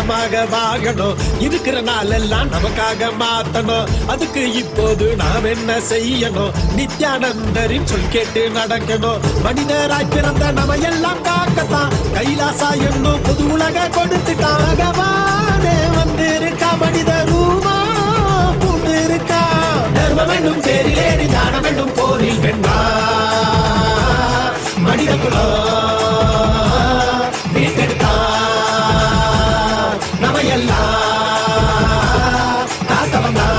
கைலாசமாக வாழணும், இருக்கிற நாளெல்லாம் நமக்காக மாத்தணும். அதுக்கு இப்போது நாம் என்ன செய்யணும்? நித்யானந்தரின் சொல் கேட்டு நடக்கணும். மனிதராய் பிறந்த நம்ம எல்லாம் காக்கத்தான் கைலாசா என்னும் புது உலக கொடுத்துட்டான். பகவானே வந்திருக்கா, மனித ரூபா பூண்டு இருக்கா. தர்மம் என்னும் தேரிலேறி ஞானம் என்னும் போரில் வென்றா மனித குலம் மீட்டெடுத்தா நம்ம எல்லாம் காத்தவந்தா.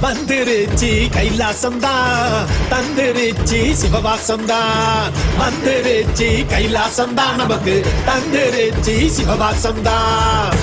வந்துருச்சி கைலாசம்தான், தந்துருச்சி சிவவாசம்தான். வந்துருச்சி கைலாசம்தான், நமக்கு தந்துருச்சி சிவவாசம்தான்.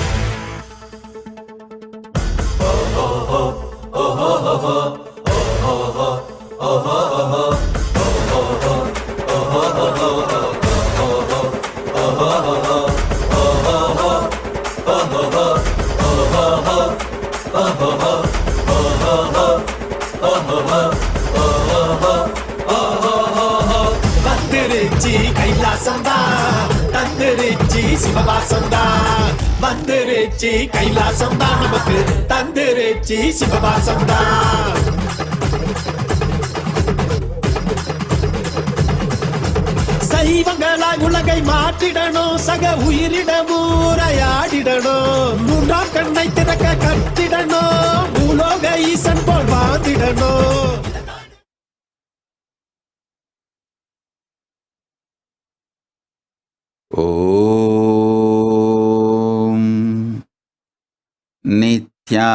வந்துருச்சி கைலாசம்தான், தந்துருச்சி சிவவாசம்தான். வந்துருச்சி கைலாசம்தான், நமக்கு தந்துருச்சி சிவவாசம்தான். சைவங்களாய் உலகை மாற்றிடணும், சக உயிரிடமூரையாடிடணும். மூன்றாம் கண்ணை திறக்க கட்டிடணும், பூலோக ஈசன் போல் வாழ்ந்திடணும். ஓம் நித்யானந்தேஸ்வர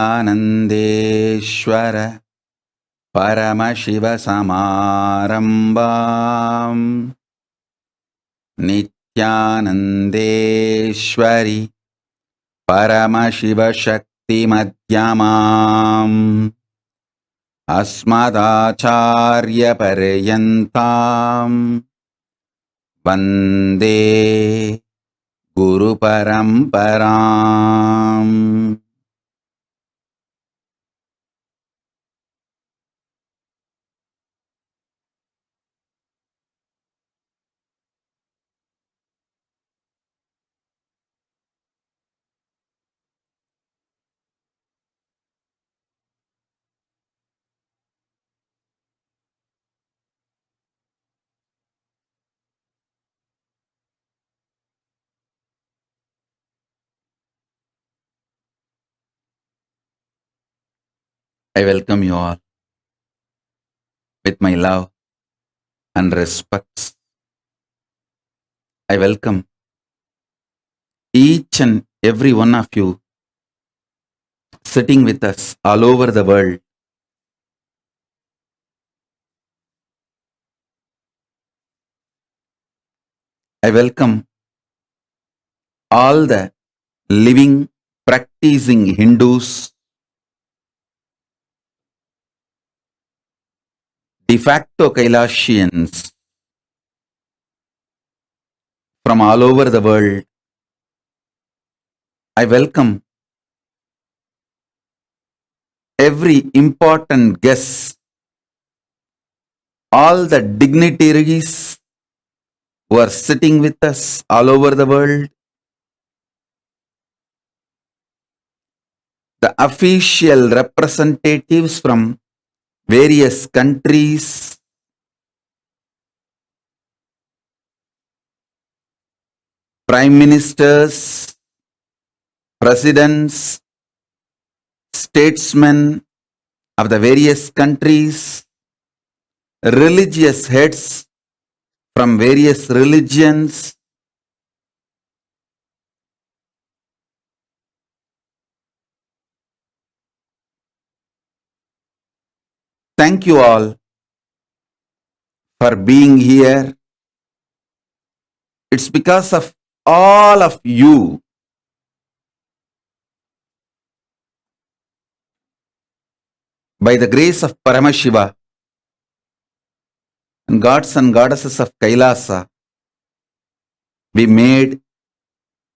பரமசிவ சமாரம்பாம் நித்யானந்தேஸ்வரி பரமசிவ சக்தி மத்யமாம் அஸ்மதாச்சார்ய பர்யந்தாம் வந்தே குரு பரம்பராம். I welcome you all with my love and respects. I welcome each and every one of you sitting with us all over the world. I welcome all the living, practicing Hindus, de facto Kailāsians from all over the world. I welcome every important guest, all the dignitaries who are sitting with us all over the world, the official representatives from various countries, prime ministers, presidents, statesmen of the various countries, religious heads from various religions, thank you all for being here. It's because of all of you by the grace of Paramashiva and gods and goddesses of Kailāsa, we made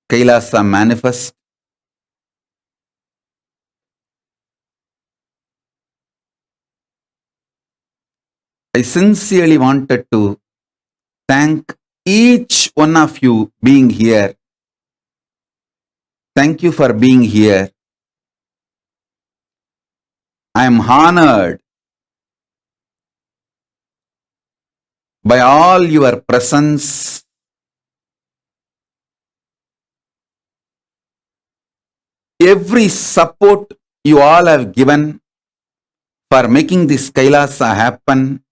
Kailāsa manifest. I sincerely wanted to thank each one of you being here Thank you for being here. I am honored by all your presence, every support you all have given for making this Kailāsa happen.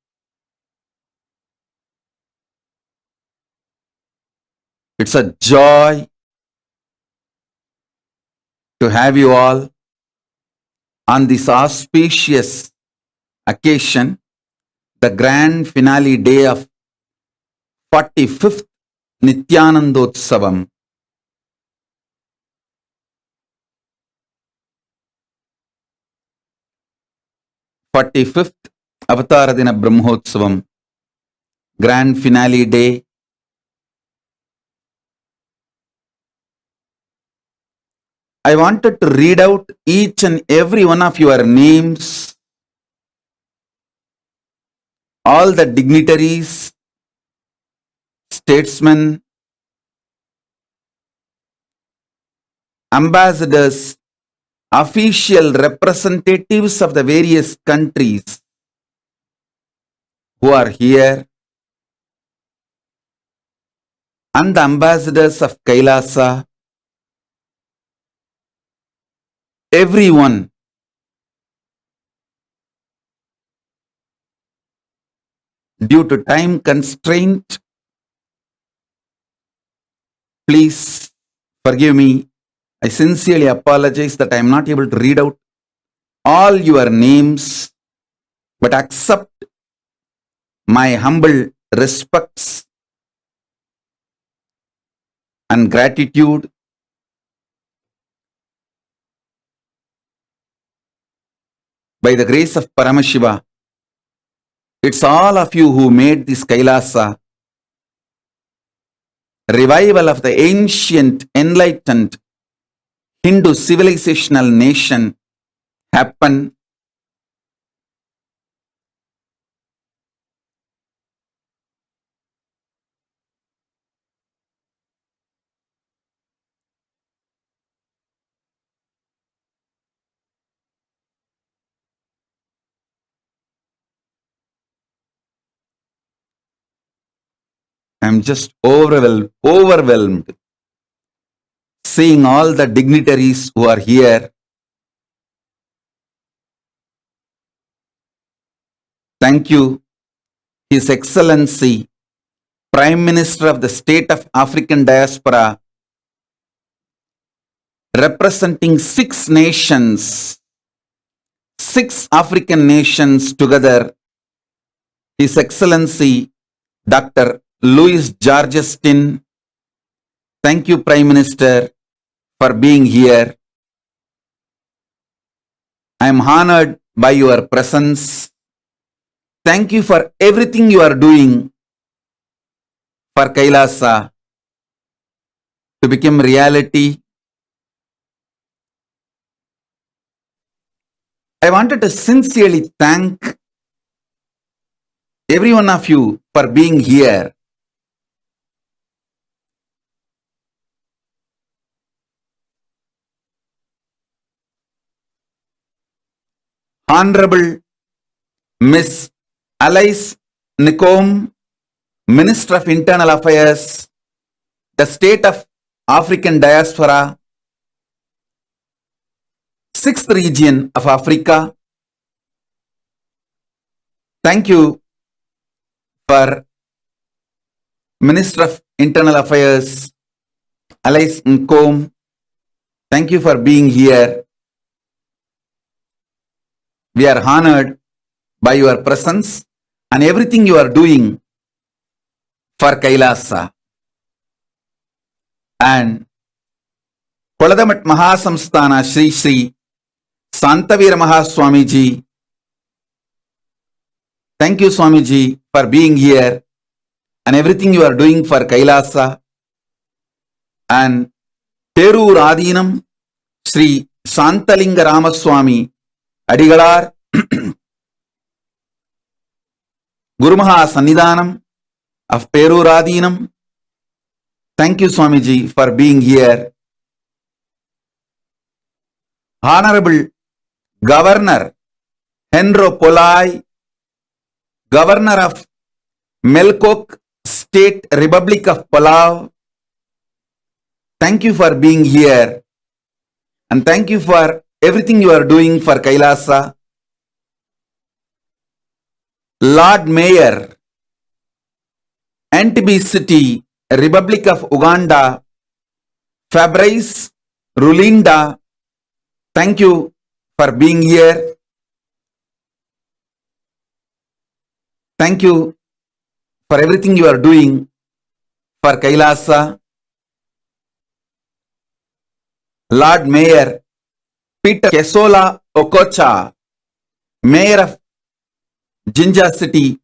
It's a joy to have you all on this auspicious occasion, the grand finale day of 45th Nithyanandotsavam. "45th Avatāra Dina Brahmotsavam, grand finale day. I wanted to read out each and every one of your names, all the dignitaries, statesmen, ambassadors, official representatives of the various countries who are here, and the ambassadors of Kailāsa, everyone. Due to time constraint, please forgive me. I sincerely apologize that I am not able to read out all your names, but accept my humble respects and gratitude. By the grace of Paramashiva, it's all of you who made this Kailāsa, revival of the ancient, enlightened Hindu civilizational nation, happen. I'm just overwhelmed seeing all the dignitaries who are here. Thank you, His Excellency, Prime Minister of the State of African Diaspora, representing 6 nations, 6 African nations together, His Excellency, Dr. Louis Georgestin. Thank you, Prime Minister, for being here. I am honored by your presence. Thank you for everything you are doing for Kailāsa to become reality. I wanted to sincerely thank every one of you for being here. Honorable Miss Alice Nicom, Minister of Internal Affairs, the State of African Diaspora, 6th region of Africa. Thank you for Minister of Internal Affairs, Alice Nicom. Thank you for being here. We are honored by your presence and everything you are doing for Kailāsa. And Koladamat Mahasamsthana Sri Sri Santavira Mahaswamiji. Thank you, Swamiji, for being here and everything you are doing for Kailāsa. And Perur Adinam Sri Santalinga Ramaswami Adigalar Guru Maha Sannidhanam of Perur Adinam. Thank you, Swamiji, for being here. Honorable Governor Henro Polai, Governor of Melkok State Republic of Palau, thank you for being here and thank you for everything you are doing for Kailāsa. Lord Mayor, Entebbe City, Republic of Uganda, Fabrice Rulinda, thank you for being here. Thank you for everything you are doing for Kailāsa. Lord Mayor Peter Kesola Okocha, Mayor of Jinja City,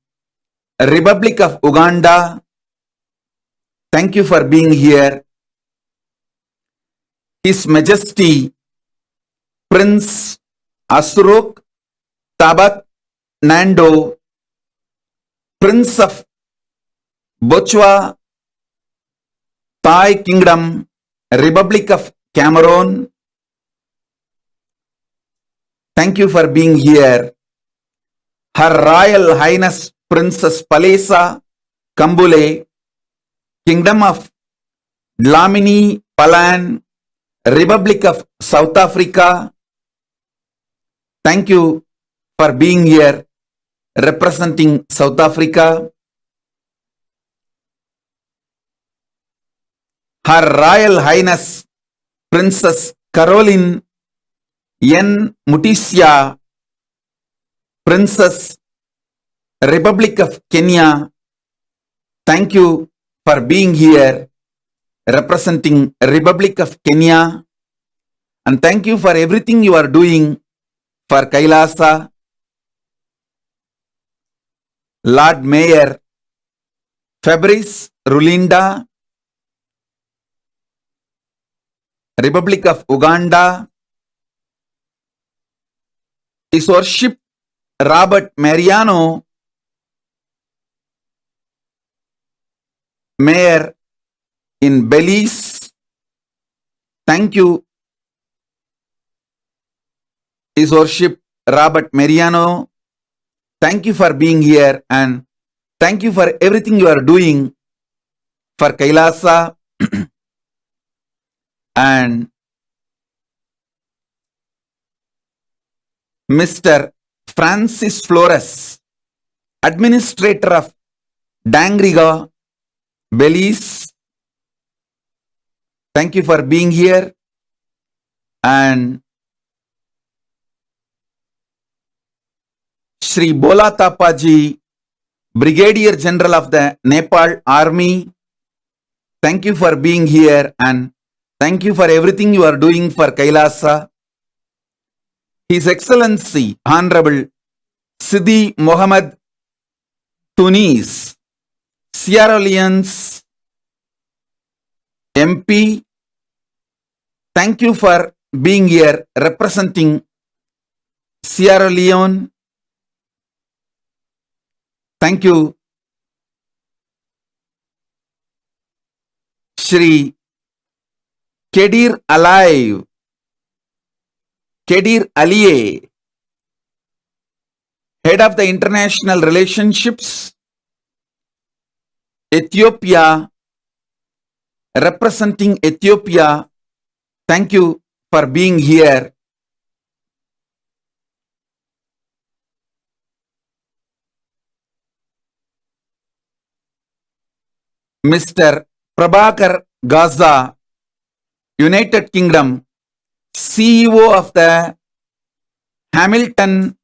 Republic of Uganda, thank you for being here. His Majesty Prince Asrok Tabat Nando, Prince of Bochwa, Thai Kingdom, Republic of Cameroon, thank you for being here. Her Royal Highness Princess Palesa Kambule, Kingdom of Dlamini Palan, Republic of South Africa, thank you for being here representing South Africa. Her Royal Highness Princess Caroline N. Mutisia, Princess Republic of Kenya, thank you for being here representing Republic of Kenya, and thank you for everything you are doing for Kailāsa. Lord Mayor Fabrice Rulinda, Republic of Uganda, His Worship Robert Mariano, Mayor in Belize, thank you, His Worship Robert Mariano, thank you for being here and thank you for everything you are doing for Kailāsa. And Mr. Francis Flores, Administrator of Dangriga, Belize, thank you for being here. And Shri Bola Tapaji, Brigadier General of the Nepal Army, thank you for being here and thank you for everything you are doing for Kailāsa. His Excellency Honorable Sidi Mohammed Tunis, Sierra Leone's MP, thank you for being here representing Sierra Leone. Thank you. Shri Kedir Alive, Kedir Aliye, Head of the International Relationships, Ethiopia, representing Ethiopia, thank you for being here. Mr. Prabhakar Gaza, United Kingdom, CEO of the Hamilton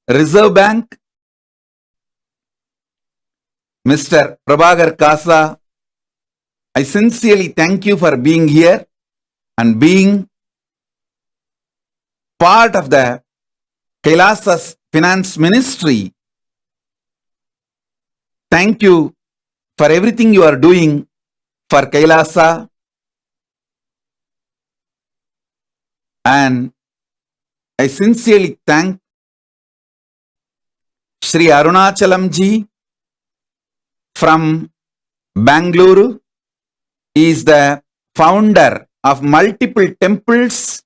Reserve Bank, Mr. Prabhakar Gaza, I sincerely thank you for being here and being part of the Kailāsa's Finance Ministry. Thank you for everything you are doing for Kailāsa. And I sincerely thank Shri Arunachalam ji from Bangalore. He is the founder of multiple temples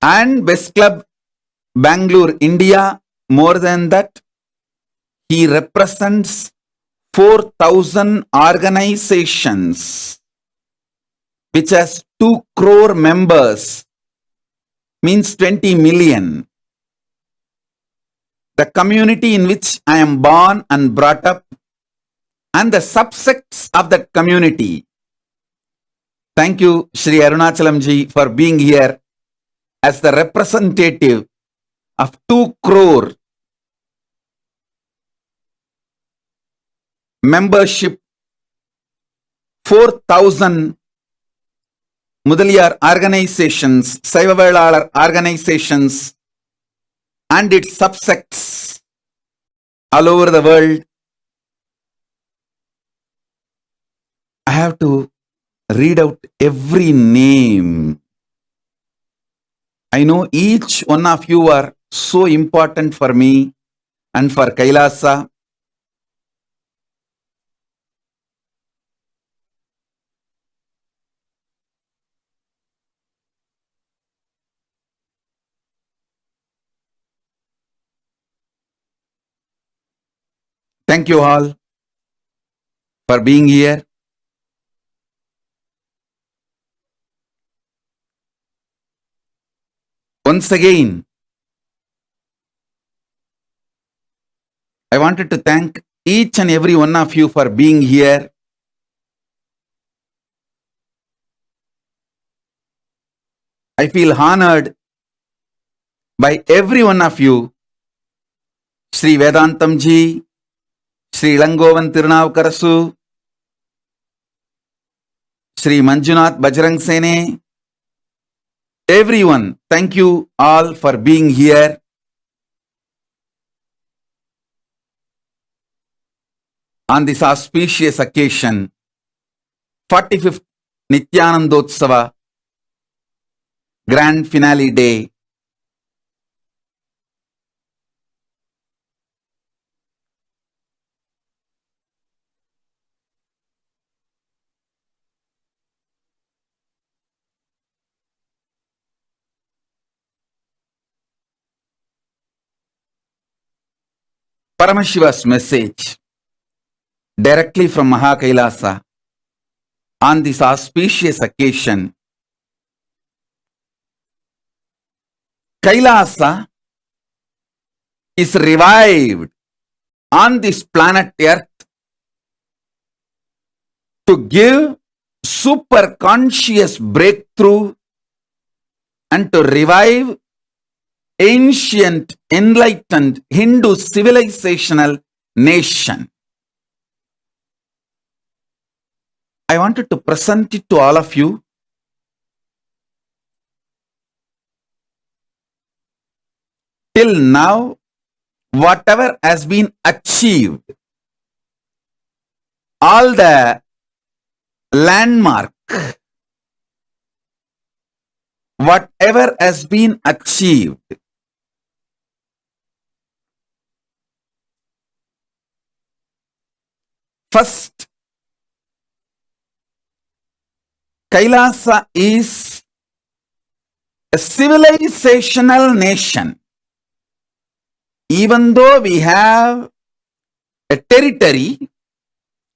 and Best Club Bangalore, India. More than that, he represents 4,000 organizations, which has 2 crore members, means 20 million. The community in which I am born and brought up, and the subsects of that community. Thank you, Shri Arunachalamji, for being here as the representative of 2 crore membership, 4,000 Mudaliyar organizations, Saivavelalar organizations, and its subsects all over the world. I have to read out every name. I know each one of you are so important for me and for Kailāsa. Thank you all for being here. Once again, I wanted to thank each and every one of you for being here. I feel honored by every one of you. Sri Vedantamji, Sri Langovan Tirunavukarasu, Sri Manjunath Bajrang Sene, everyone, thank you all for being here. On this auspicious occasion, 45th Nityānandotsavam Grand Finale Day. Paramashiva's message directly from Kailāsa on this auspicious occasion. Kailāsa is revived on this planet Earth to give super conscious breakthrough and to revive ancient, enlightened Hindu civilizational nation. I wanted to present it to all of you. Till now, whatever has been achieved, all the landmark, whatever has been achieved, first, Kailāsa is a civilizational nation. Even though we have a territory,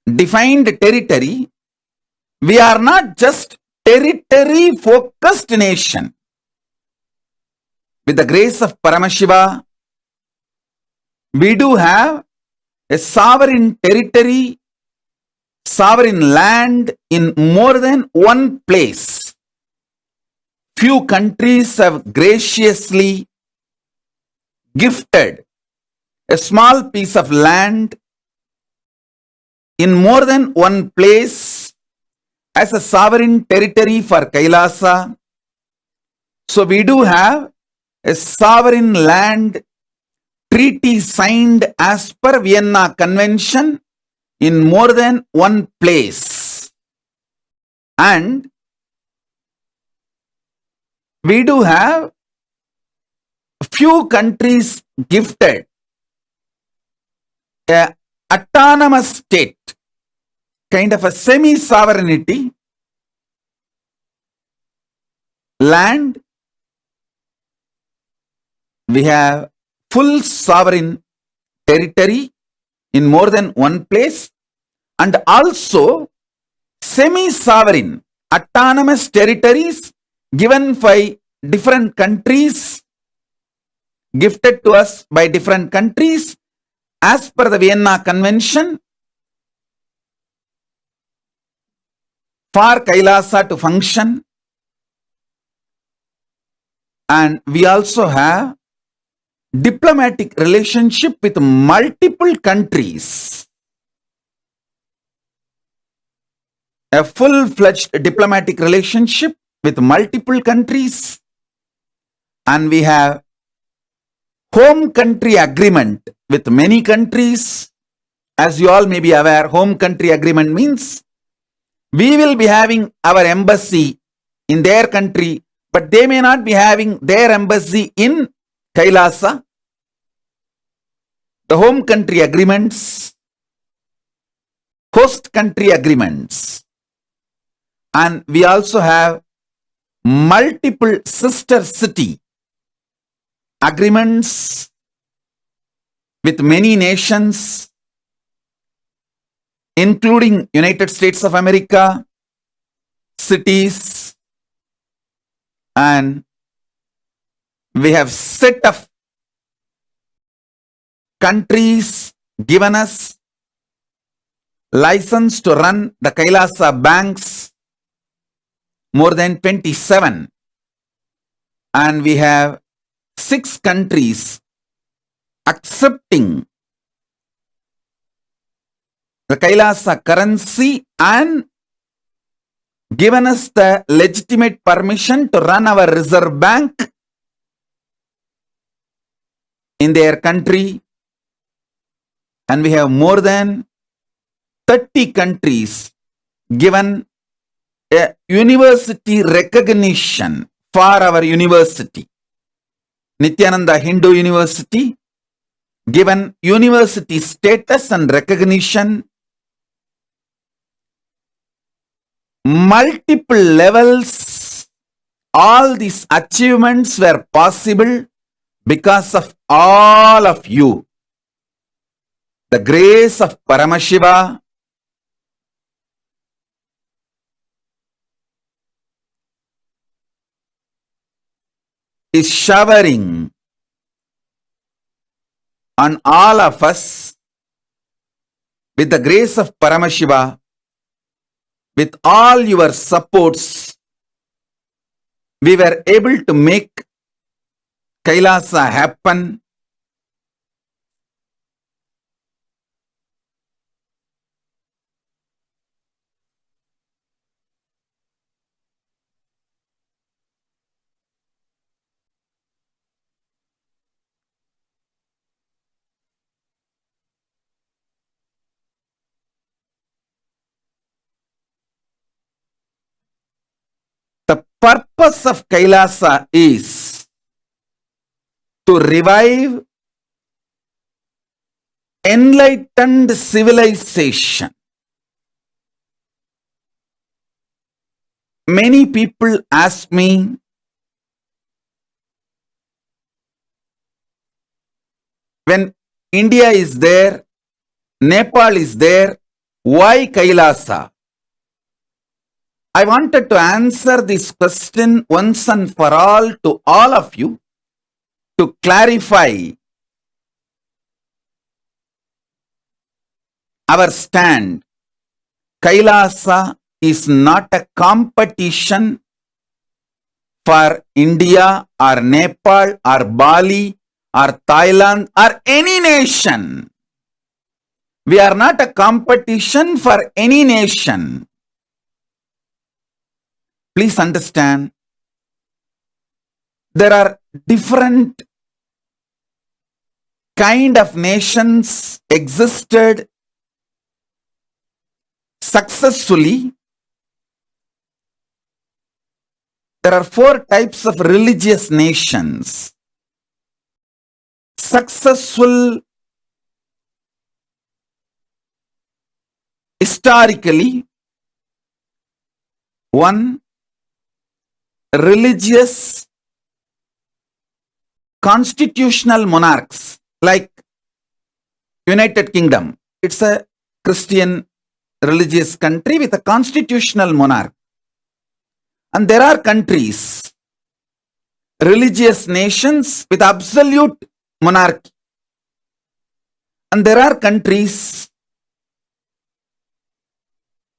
defined territory, we are not just territory-focused nation. With the grace of Paramashiva, we do have a sovereign territory, sovereign land in more than one place. Few countries have graciously gifted a small piece of land in more than one place as a sovereign territory for Kailāsa. So we do have a sovereign land treaty signed as per Vienna Convention in more than one place. And we do have a few countries gifted a autonomous state, kind of a semi-sovereignty land we have full sovereign territory in more than one place, and also semi-sovereign autonomous territories given by different countries, gifted to us by different countries as per the Vienna Convention for Kailāsa to function. And we also have diplomatic relationship with multiple countries. A full-fledged diplomatic relationship with multiple countries. And we have home country agreement with many countries. As you all may be aware, home country agreement means we will be having our embassy in their country, but they may not be having their embassy in Kailāsa. The home country agreements, host country agreements, and we also have multiple sister city agreements with many nations, including United States of America, cities, and we have set of countries given us license to run the Kailāsa banks, more than 27, and we have 6 countries accepting the Kailāsa currency and given us the legitimate permission to run our reserve bank in their country. And we have more than 30 countries given a university recognition for our university. Nithyananda Hindu University given university status and recognition. Multiple levels, all these achievements were possible because of all of you. The grace of Paramashiva, is showering on all of us. With the grace of Paramashiva, with all your supports, we were able to make Kailāsa happen. The purpose of Kailāsa is to revive enlightened civilization. Many people ask me, when India is there, Nepal is there, why Kailāsa? I wanted to answer this question once and for all to all of you to clarify our stand. Kailāsa is not a competition for India or Nepal or Bali or Thailand or any nation. We are not a competition for any nation. Please understand, there are different kind of nations existed successfully. There are 4 types of religious nations. Successful historically, 1, religious constitutional monarchs like United Kingdom. It's a Christian religious country with a constitutional monarch. And there are countries, religious nations with absolute monarchy. And there are countries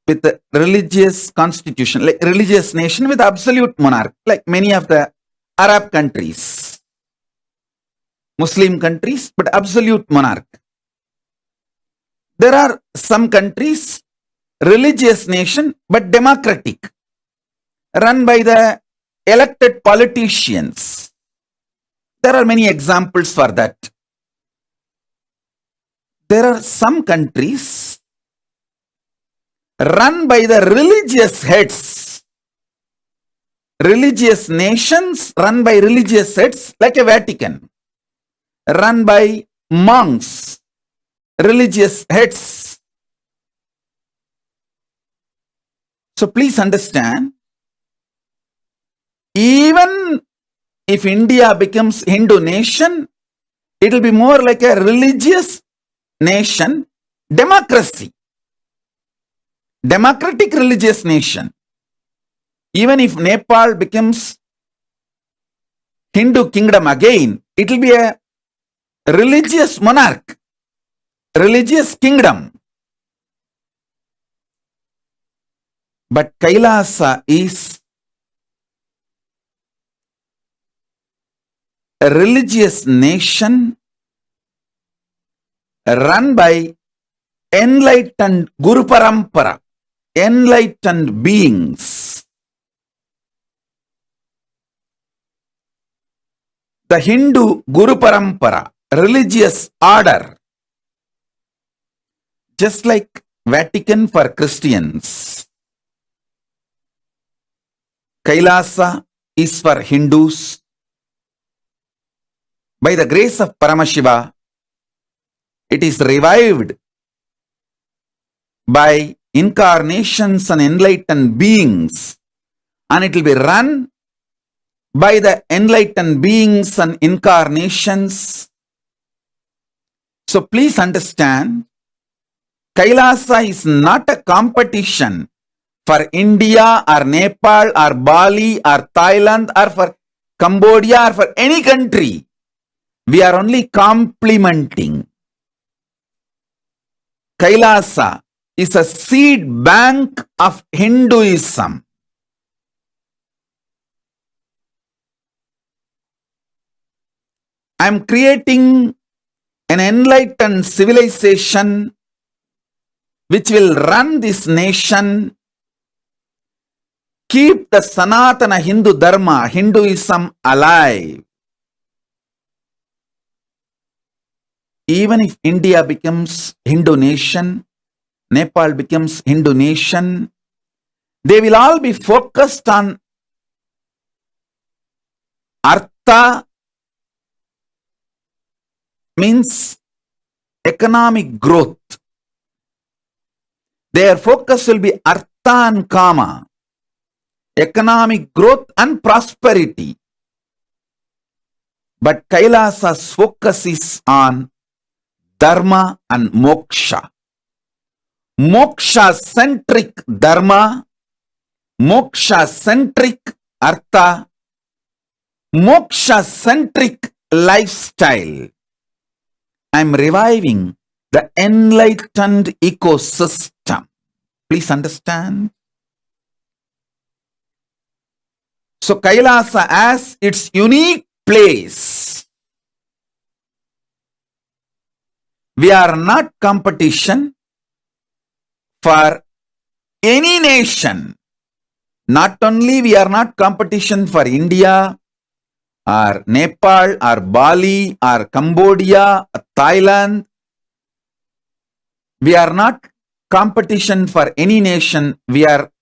with a religious constitution, like religious nation with absolute monarch, like many of the Arab countries, Muslim countries, but absolute monarch. There are some countries, religious nation, but democratic, run by the elected politicians. There are many examples for that. There are some countries run by the religious heads, religious nations run by religious heads like a Vatican, run by monks, religious heads. So please understand, even if India becomes Hindu nation, it will be more like a religious nation, democracy, democratic religious nation. Even if Nepal becomes Hindu kingdom again, it will be a religious monarch, religious kingdom. But Kailāsa is a religious nation run by enlightened Guru Parampara, enlightened beings. The Hindu Guru Parampara, religious order, just like Vatican for Christians, Kailāsa is for Hindus. By the grace of Paramashiva, it is revived by incarnations and enlightened beings, and it will be run by the enlightened beings and incarnations. So please understand, Kailāsa is not a competition for India or Nepal or Bali or Thailand or for Cambodia or for any country. We are only complementing. Kailāsa is a seed bank of Hinduism. I am creating an enlightened civilization which will run this nation, keep the Sanatana Hindu Dharma, Hinduism alive. Even if India becomes Hindu nation, Nepal becomes Hindu nation, they will all be focused on Artha, means economic growth. Their focus will be Artha and Kama, economic growth and prosperity. But Kailāsa's focus is on Dharma and Moksha. Moksha-centric Dharma, moksha-centric Artha, moksha-centric lifestyle. I am reviving the enlightened ecosystem. Please understand. So Kailāsa has its unique place. We are not competition for any nation. Not only we are not competition for India or Nepal or Bali or Cambodia or Thailand. We are not competition for any nation. We are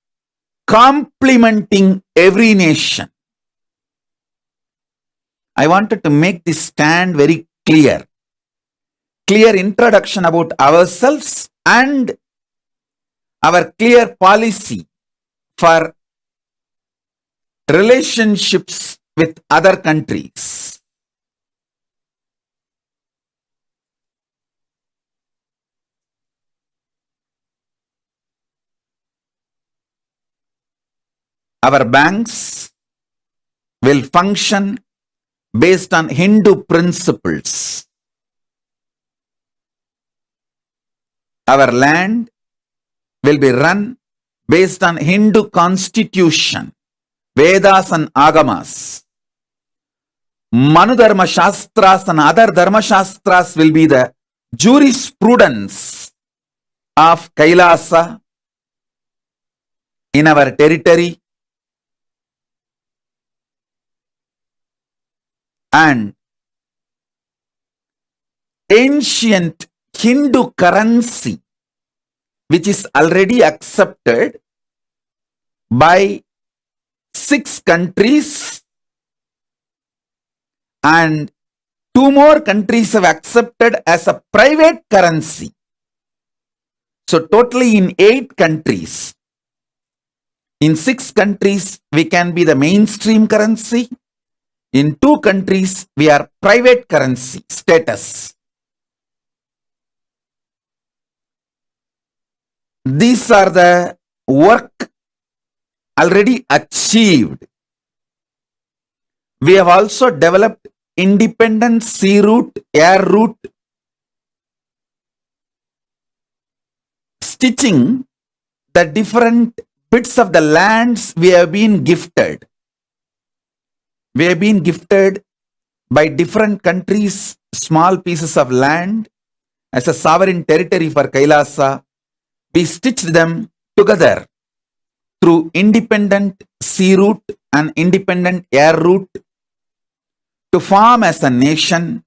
complementing every nation. I wanted to make this stand very clear. Clear introduction about ourselves and our clear policy for relationships with other countries. our banks will function based on Hindu principles. Our land will be run based on Hindu constitution, Vedas and Agamas. Manu Dharma Shastras and other Dharma Shastras will be the jurisprudence of Kailāsa in our territory, and ancient Hindu currency, which is already accepted by 6 countries, and 2 more countries have accepted as a private currency. So totally in 8 countries. In 6 countries, we can be the mainstream currency. In 2 countries, we are private currency status. These are the work already achieved. We have also developed independent sea route, air route, stitching the different bits of the lands we have been gifted. We have been gifted by different countries small pieces of land as a sovereign territory for Kailāsa. We stitched them together through independent sea route and independent air route to form as a nation.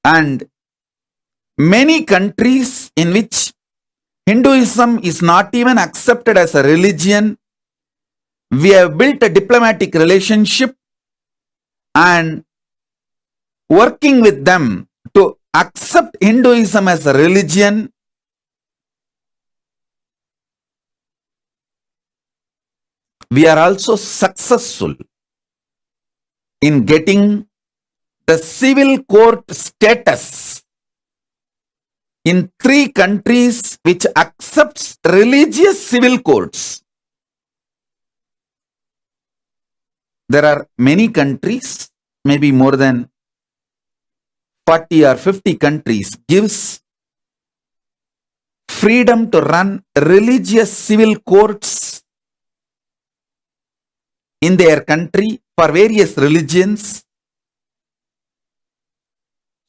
And many countries in which Hinduism is not even accepted as a religion, we have built a diplomatic relationship and working with them to accept Hinduism as a religion. We are also successful in getting the civil court status in 3 countries which accepts religious civil courts. There are many countries, maybe more than 40 or 50 countries, gives freedom to run religious civil courts in their country for various religions.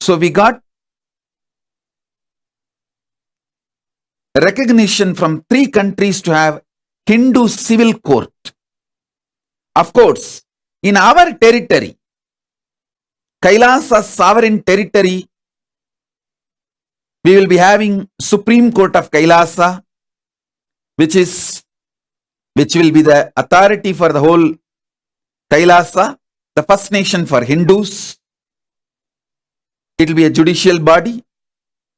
So we got recognition from 3 countries to have Hindu civil court. Of course, in our territory, Kailāsa sovereign territory, we will be having Supreme Court of Kailāsa, which will be the authority for the whole Kailāsa, the first nation for Hindus. It will be a judicial body.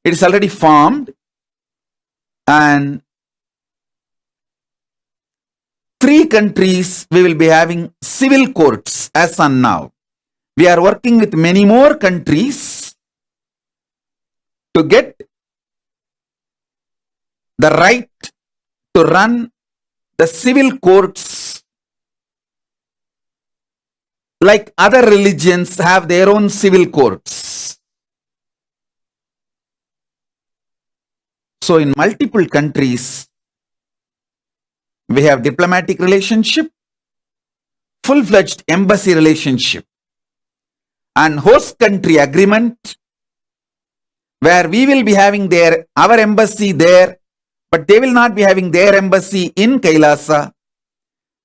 It is already formed, and 3 countries we will be having civil courts as on now. We are working with many more countries to get the right to run the civil courts like other religions have their own civil courts. So in multiple countries, we have diplomatic relationship, full-fledged embassy relationship, and host country agreement, where we will be having our embassy there, but they will not be having their embassy in Kailāsa.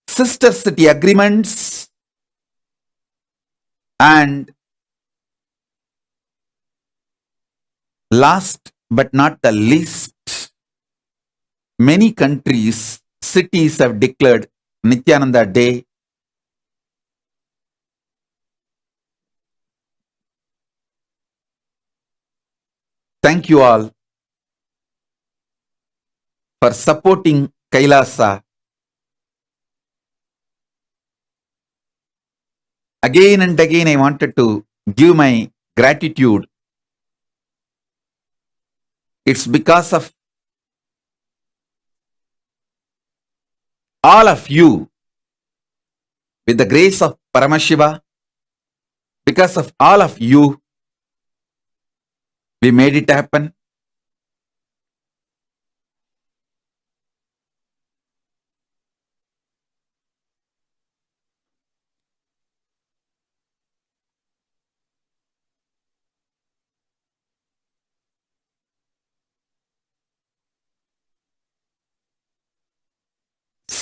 Sister city agreements, and last but not the least, many countries, cities have declared Nithyananda Day. Thank you all for supporting Kailāsa. Again and again, I wanted to give my gratitude. It's because of all of you, with the grace of Paramashiva, because of all of you, we made it happen.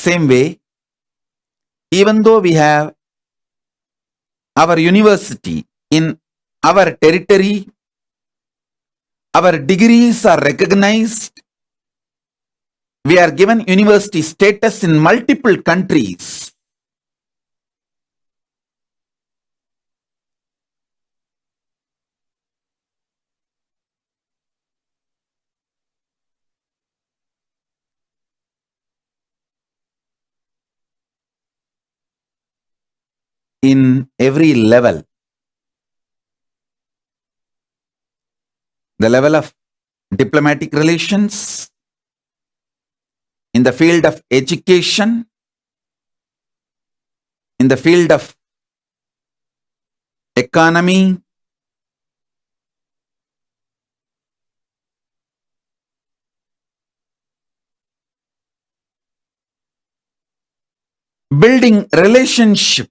Same way, even though we have our university in our territory, our degrees are recognized, we are given university status in multiple countries. In every level, the level of diplomatic relations, in the field of education, in the field of economy, building relationship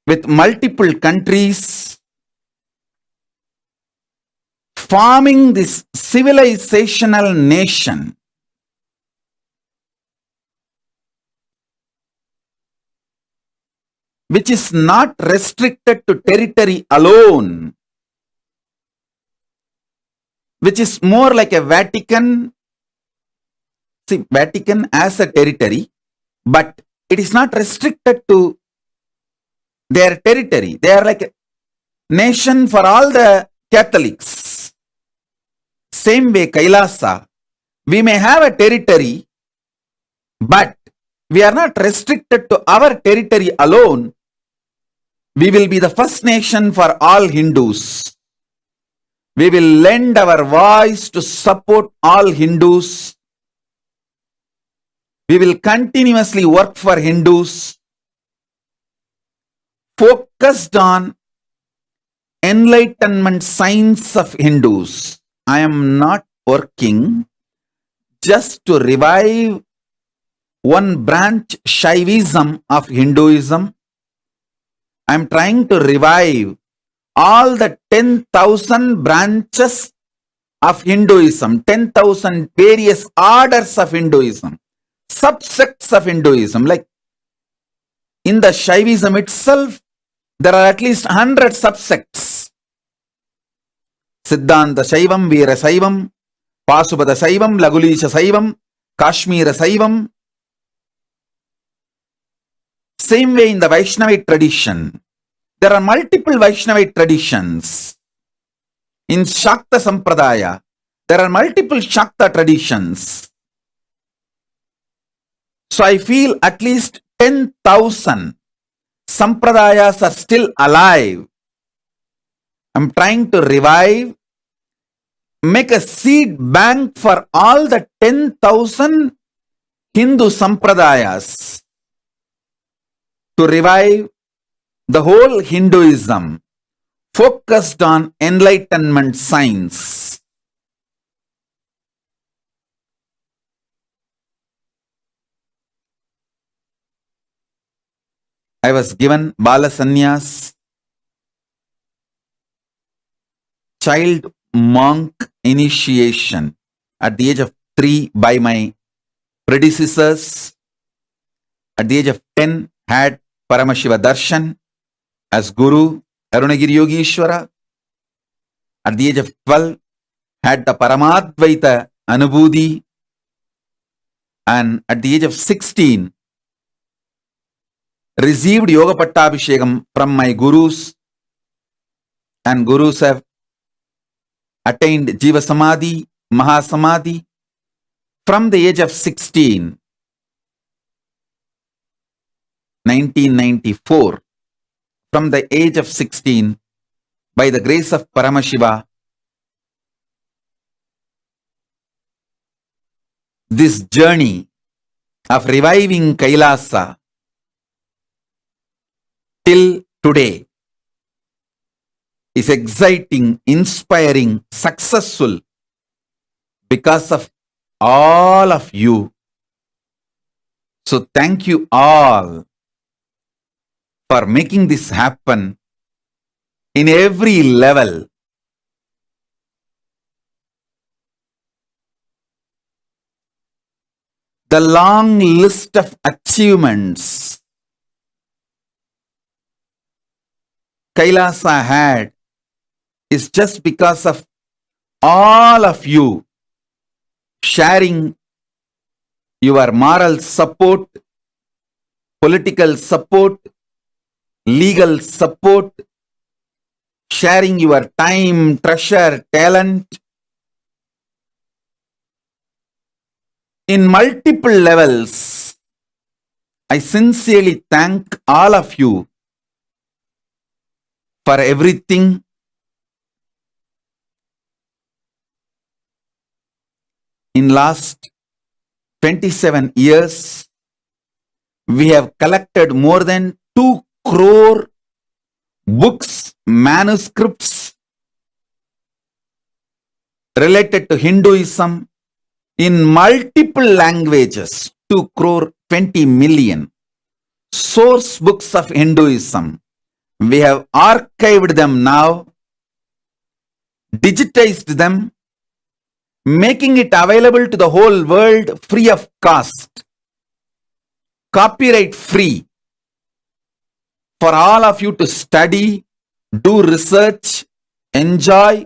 with multiple countries, forming this civilizational nation. Which is not restricted to territory alone, which is more like a Vatican. See, Vatican as a territory, but it is not restricted to their territory. They are like a nation for all the Catholics. Same way, Kailāsa, we may have a territory, but we are not restricted to our territory alone. We will be the first nation for all Hindus. We will lend our voice to support all Hindus. We will continuously work for Hindus, focused on enlightenment science of Hindus. I am not working just to revive one branch Shaivism of Hinduism. I am trying to revive all the 10,000 branches of Hinduism, 10,000 various orders of Hinduism, subsects of Hinduism. Like in the Shaivism itself, there are at least 100 subsects. Siddhanta Shaivam, Veera Saivam, Pasubada Saivam, Lagulisha Saivam, Kashmira Saivam. Same way in the Vaishnavite tradition, there are multiple Vaishnavite traditions. In Shakta Sampradaya, there are multiple Shakta traditions. So I feel at least 10,000 Sampradayas are still alive. I'm trying to revive, make a seed bank for all the 10,000 Hindu Sampradayas to revive the whole Hinduism focused on enlightenment science. I was given Bala Sannyas, child monk initiation at the age of 3 by my predecessors. At the age of 10, had Paramashiva Darshan as Guru, Arunagiri Yogishwara. At the age of 12, had the Paramadvaita Anubhuti. And at the age of 16, received Yoga Pattabhishekam from my Gurus. And Gurus have attained Jiva Samadhi, Mahasamadhi. From the age of 16, 1994, from the age of 16, by the grace of Paramashiva, this journey of reviving Kailāsa till today is exciting, inspiring, successful because of all of you. So thank you all for making this happen in every level. The long list of achievements Kailāsa had is just because of all of you sharing your moral support, political support, legal support, sharing your time, treasure, talent in multiple levels. I sincerely thank all of you for everything. In last 27 years, we have collected more than 2 crore books, manuscripts related to Hinduism in multiple languages, 2 crore 20 million source books of Hinduism. We have archived them now, digitized them, making it available to the whole world free of cost, copyright free, for all of you to study, do research, enjoy,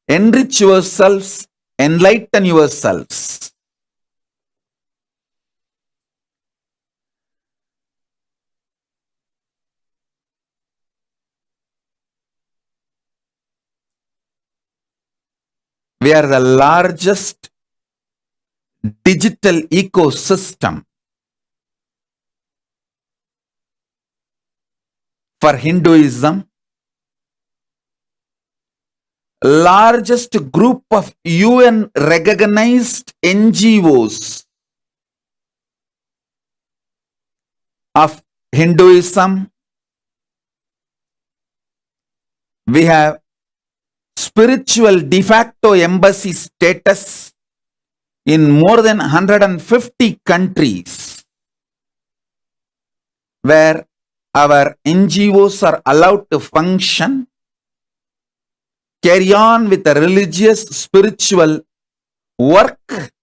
enrich yourselves, enlighten yourselves. We are the largest digital ecosystem for Hinduism, largest group of UN recognized NGOs of Hinduism. We have spiritual de facto embassy status in more than 150 countries where our NGOs are allowed to function, carry on with the religious, spiritual work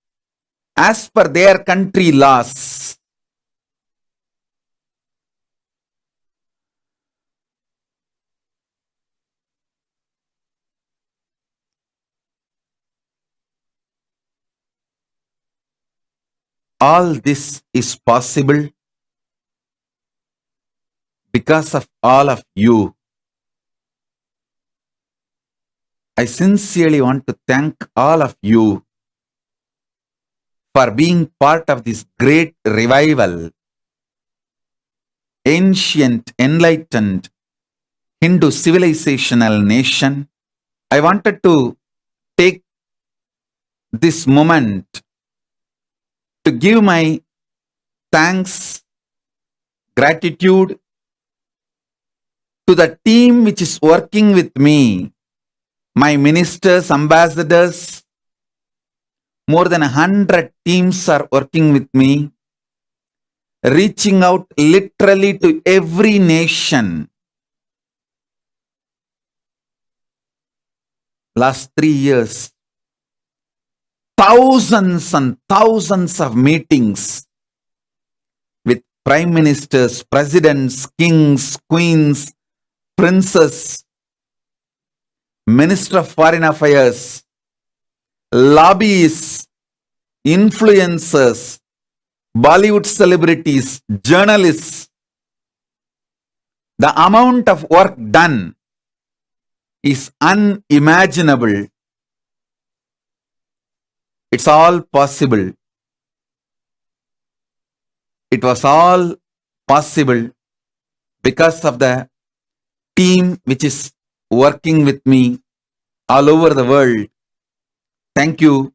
as per their country laws. All this is possible because of all of you. I sincerely want to thank all of you for being part of this great revival, ancient, enlightened Hindu civilizational nation. I wanted to take this moment to give my thanks, gratitude to the team which is working with me, my ministers, ambassadors. More than 100 teams are working with me, reaching out literally to every nation. Last 3 years, thousands and thousands of meetings with prime ministers, presidents, kings, queens, princes, minister of foreign affairs, lobbyists, influencers, Bollywood celebrities, journalists. The amount of work done is unimaginable. It's all possible. It was all possible because of the team which is working with me all over the world. Thank you,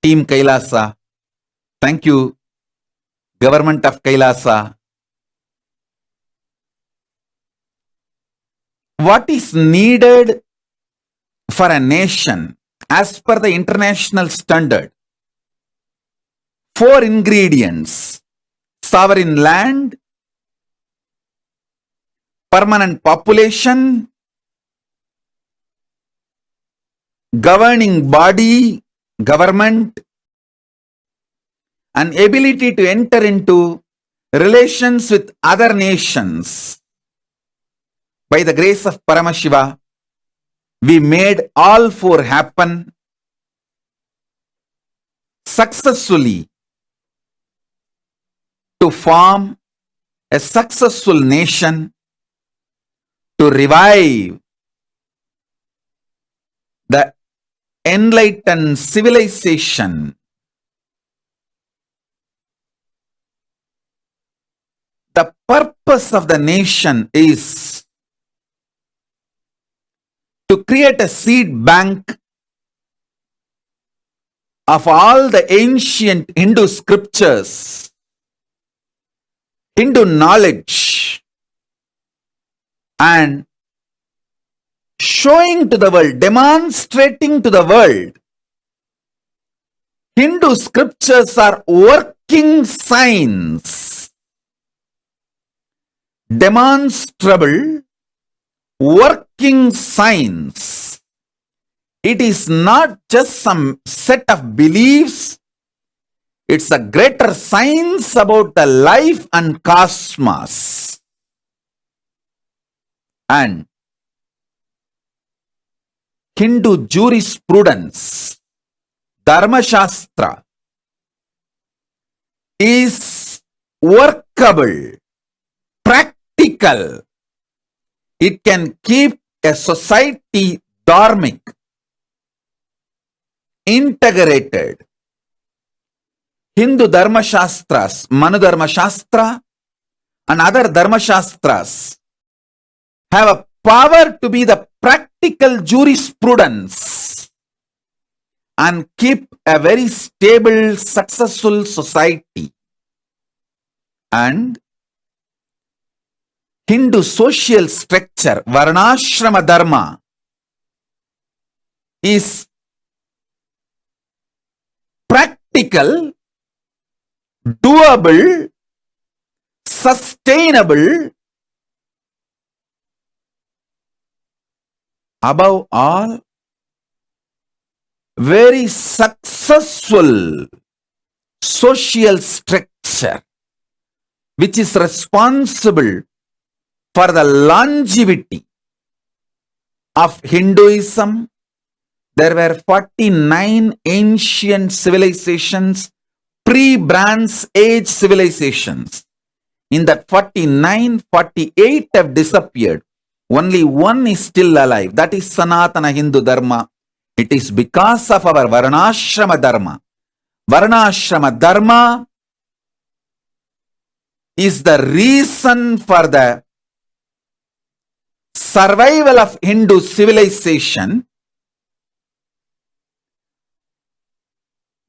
Team Kailāsa. Thank you, government of Kailāsa. What is needed for a nation as per the international standard? 4 ingredients: sovereign land, permanent population, governing body, government, and ability to enter into relations with other nations. By the grace of Paramashiva, we made all 4 happen successfully to form a successful nation, to revive the enlightened civilization. The purpose of the nation is to create a seed bank of all the ancient Hindu scriptures, Hindu knowledge, and showing to the world, demonstrating to the world, Hindu scriptures are working signs, demonstrable working signs. It is not just some set of beliefs, it's a greater science about the life and cosmos. And Hindu jurisprudence, Dharma Shastra, is workable, practical. It can keep a society dharmic, integrated. Hindu Dharma Shastras, Manu Dharma Shastra, and other Dharma Shastras have a power to be the practical jurisprudence and keep a very stable, successful society. And Hindu social structure, Varnashrama Dharma, is practical, doable, sustainable, above all, very successful social structure which is responsible for the longevity of Hinduism. There were 49 ancient civilizations, pre-Bronze Age civilizations. In that 49, 48 have disappeared. Only one is still alive. That is Sanatana Hindu Dharma. It is because of our Varnashrama Dharma. Varnashrama Dharma is the reason for the survival of Hindu civilization.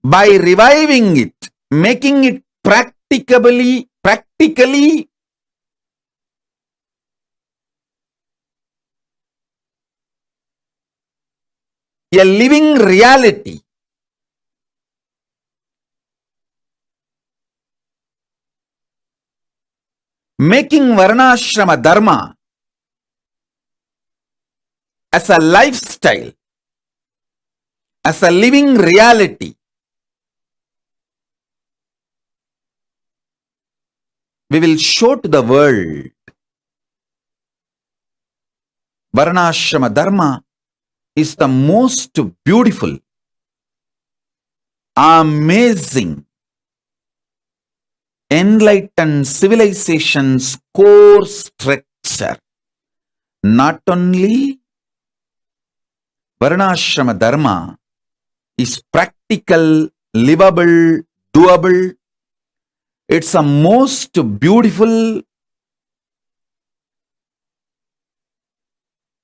By reviving it, making it practically a living reality. Making Varnashrama Dharma as a lifestyle, as a living reality. We will show to the world Varnashrama Dharma is the most beautiful, amazing, enlightened civilization's core structure. Not only Varnashrama Dharma is practical, livable, doable, it's a most beautiful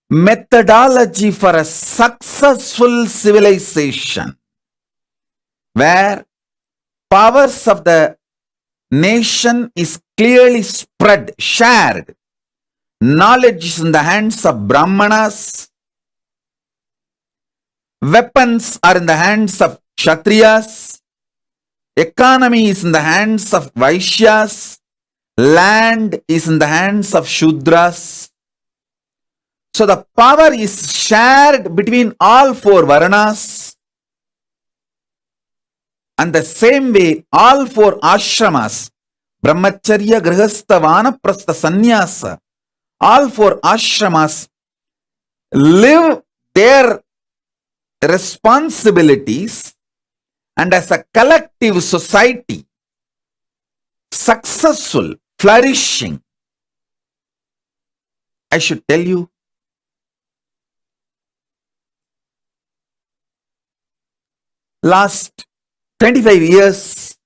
methodology for a successful civilization where powers of the nation is clearly spread, shared. Knowledge is in the hands of Brahmanas. Weapons are in the hands of Kshatriyas. Economy is in the hands of Vaishyas. Land is in the hands of Shudras. So the power is shared between all four Varanas. And the same way, all four ashramas, Brahmacharya, Grihastha, Vanaprastha, Sannyasa, all four ashramas live their responsibilities, and as a collective society, successful, flourishing. I should tell you, last 25 years,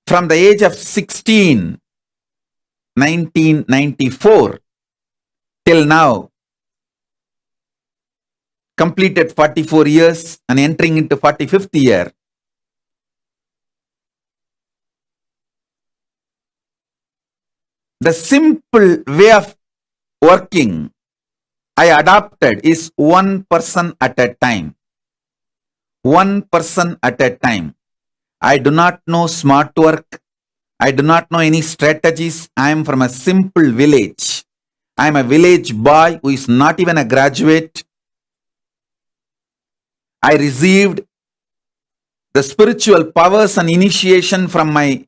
from the age of 16, 1994, till now, completed 44 years and entering into 45th year. The simple way of working I adopted is one person at a time. One person at a time. I do not know smart work. I do not know any strategies. I am from a simple village. I am a village boy who is not even a graduate. I received the spiritual powers and initiation from my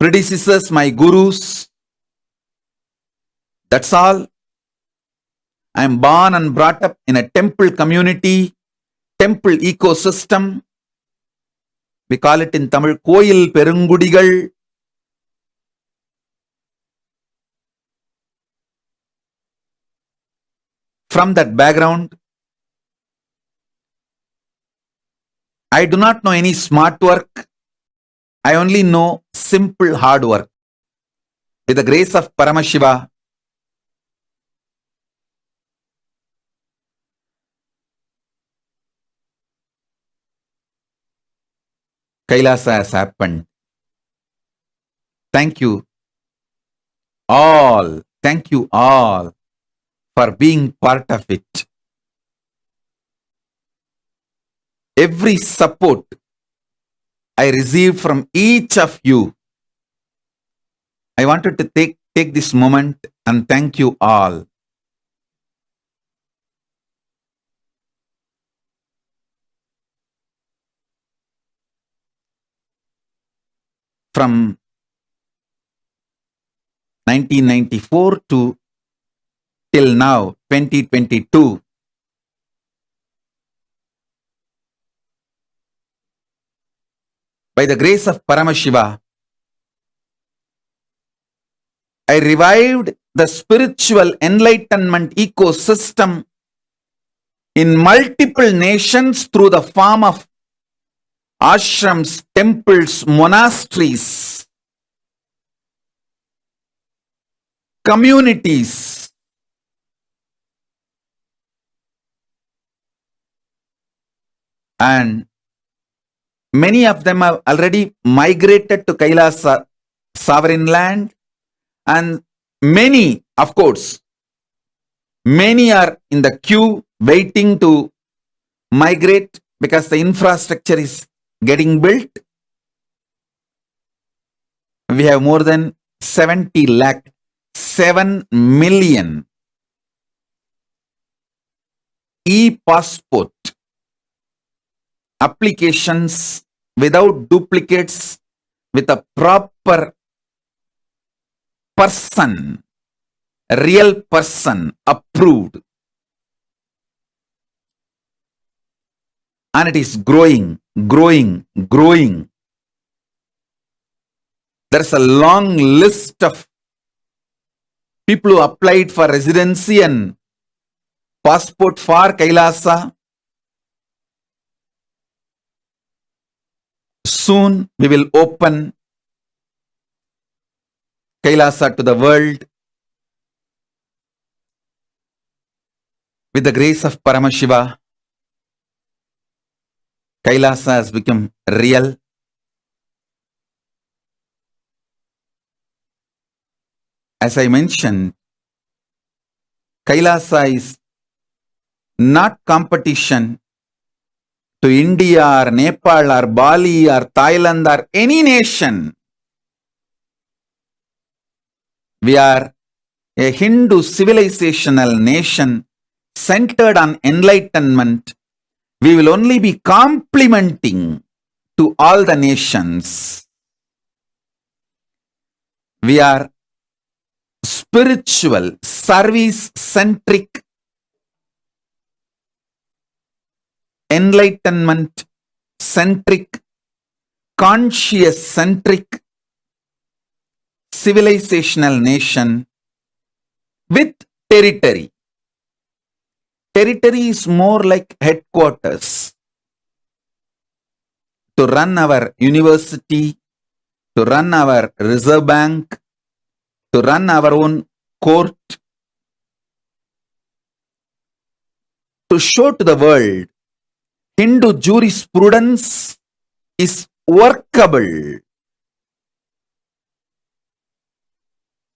predecessors, my gurus. That's all. I am born and brought up in a temple community, temple ecosystem. We call it in Tamil, Koyil Perungudigal. From that background, I do not know any smart work. I only know simple hard work. With the grace of Paramashiva, Kailāsa has happened. Thank you all. Thank you all for being part of it. Every support I received from each of you, I wanted to take this moment and thank you all. From 1994 to till now, 2022, by the grace of Paramashiva, I revived the spiritual enlightenment ecosystem in multiple nations through the form of ashrams, temples, monasteries, communities. And many of them have already migrated to Kailāsa sovereign land, and many, of course, many are in the queue waiting to migrate because the infrastructure is getting built. We have more than 70 lakh, 7 million e-passport applications without duplicates, with a proper person, real person approved. And it is growing, growing, growing. There's a long list of people who applied for residency and passport for Kailāsa. Soon we will open Kailāsa to the world with the grace of Paramashiva. Kailāsa has become real. As I mentioned, Kailāsa is not competition to India or Nepal or Bali or Thailand or any nation. We are a Hindu civilizational nation centered on enlightenment. We will only be complementing to all the nations. We are spiritual, service-centric, enlightenment-centric, conscious-centric, civilizational nation with territory. Territory is more like headquarters. To run our university, to run our reserve bank, to run our own court, to show to the world Hindu jurisprudence is workable.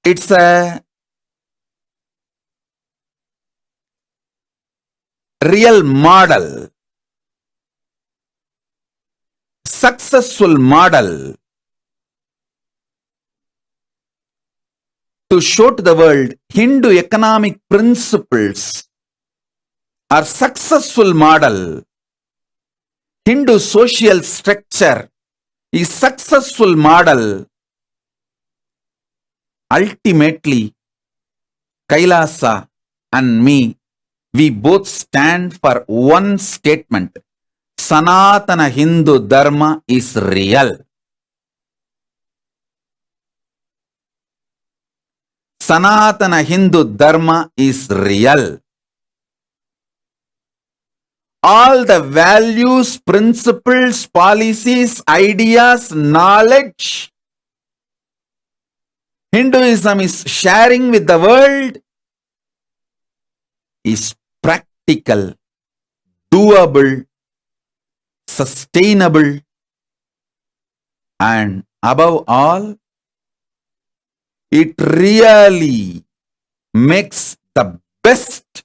It's a real model, successful model to show to the world Hindu economic principles are successful model. Hindu social structure is successful model. Ultimately, Kailāsa and me, we both stand for one statement. Sanatana Hindu Dharma is real. Sanatana Hindu Dharma is real. All the values, principles, policies, ideas, knowledge Hinduism is sharing with the world is practical, doable, sustainable, and above all, it really makes the best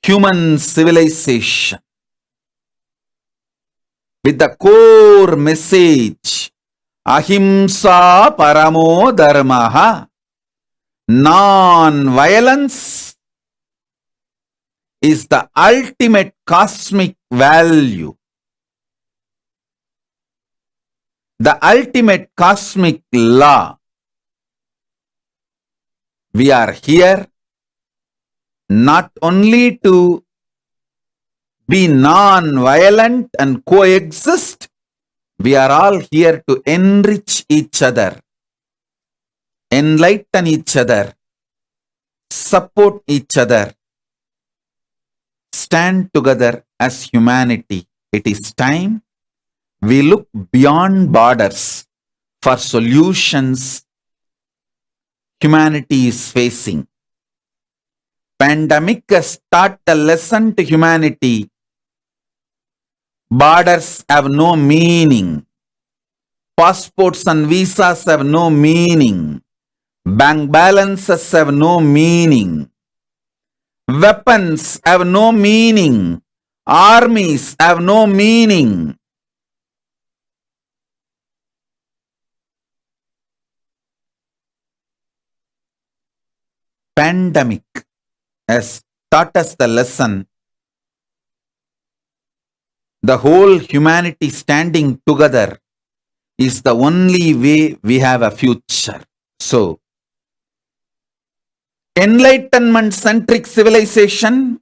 human civilization with the core message Ahimsa Paramo Dharmaha. Non-violence is the ultimate cosmic value. The ultimate cosmic law. We are here not only to be non-violent and coexist, we are all here to enrich each other, enlighten each other, support each other, stand together as humanity. It is time we look beyond borders for solutions humanity is facing. Pandemic has taught a lesson to humanity. Borders have no meaning. Passports and visas have no meaning. Bank balances have no meaning. Weapons have no meaning. Armies have no meaning. Pandemic has taught us the lesson. The whole humanity standing together is the only way we have a future. So, enlightenment-centric civilization,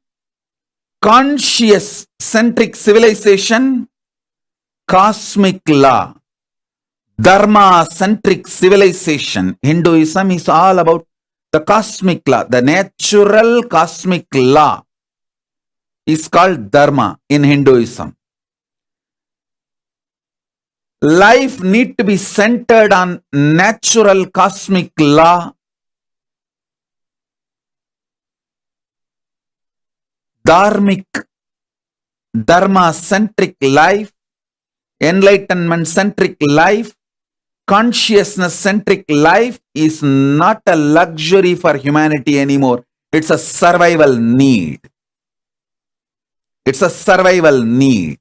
conscious-centric civilization, cosmic law, dharma-centric civilization. Hinduism is all about the cosmic law. The natural cosmic law is called dharma in Hinduism. Life need to be centered on natural cosmic law. Dharmic dharma-centric life, enlightenment-centric life, consciousness-centric life is not a luxury for humanity anymore. It's a survival need. It's a survival need.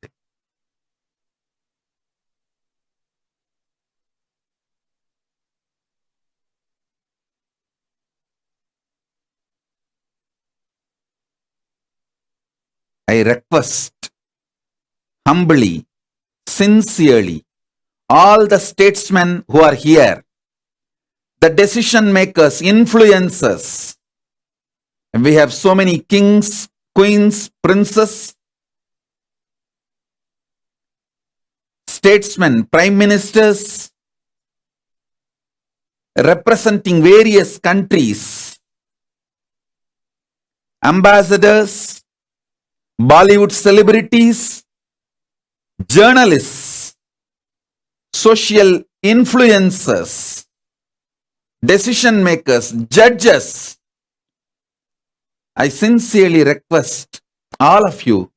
I request humbly, sincerely, all the statesmen who are here, the decision makers, influencers. We have so many kings, queens, princes, statesmen, prime ministers, representing various countries, ambassadors, Bollywood celebrities, journalists, social influencers, decision makers, judges. I sincerely request all of you,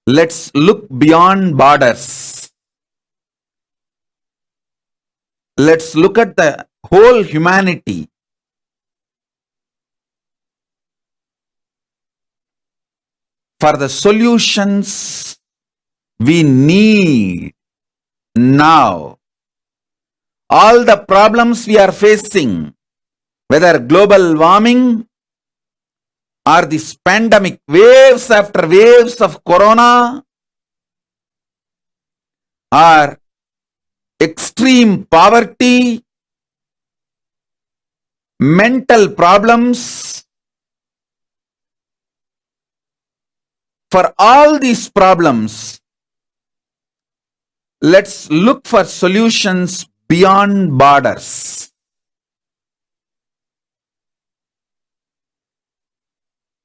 let's look beyond borders. Let's look at the whole humanity. For the solutions we need now. All the problems we are facing, whether global warming or this pandemic, waves after waves of corona, or extreme poverty, mental problems, for all these problems, let's look for solutions beyond borders.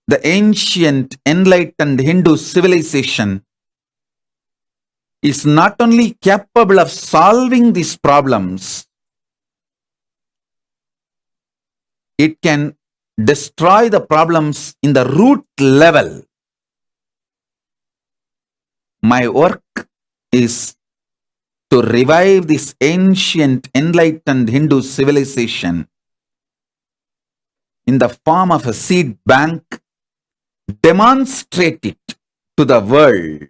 The ancient enlightened Hindu civilization is not only capable of solving these problems, it can destroy the problems in the root level. My work is to revive this ancient enlightened Hindu civilization in the form of a seed bank, demonstrate it to the world.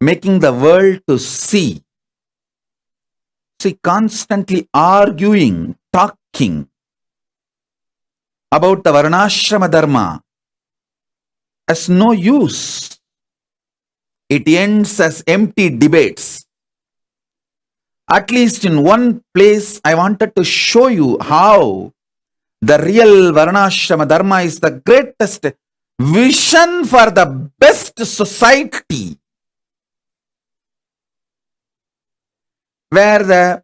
Making the world to see, constantly arguing, talking about the Varnashrama Dharma has no use. It ends as empty debates. At least in one place, I wanted to show you how the real Varnashrama Dharma is the greatest vision for the best society, where the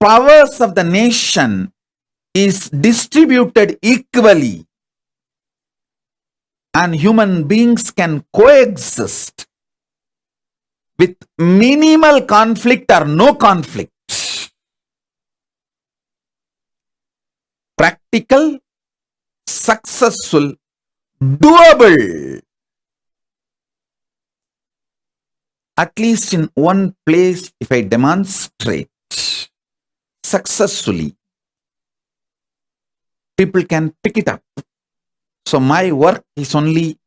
powers of the nation is distributed equally and human beings can coexist with minimal conflict or no conflict. Practical, successful, doable. At least in one place, if I demonstrate successfully, people can pick it up. So my work is only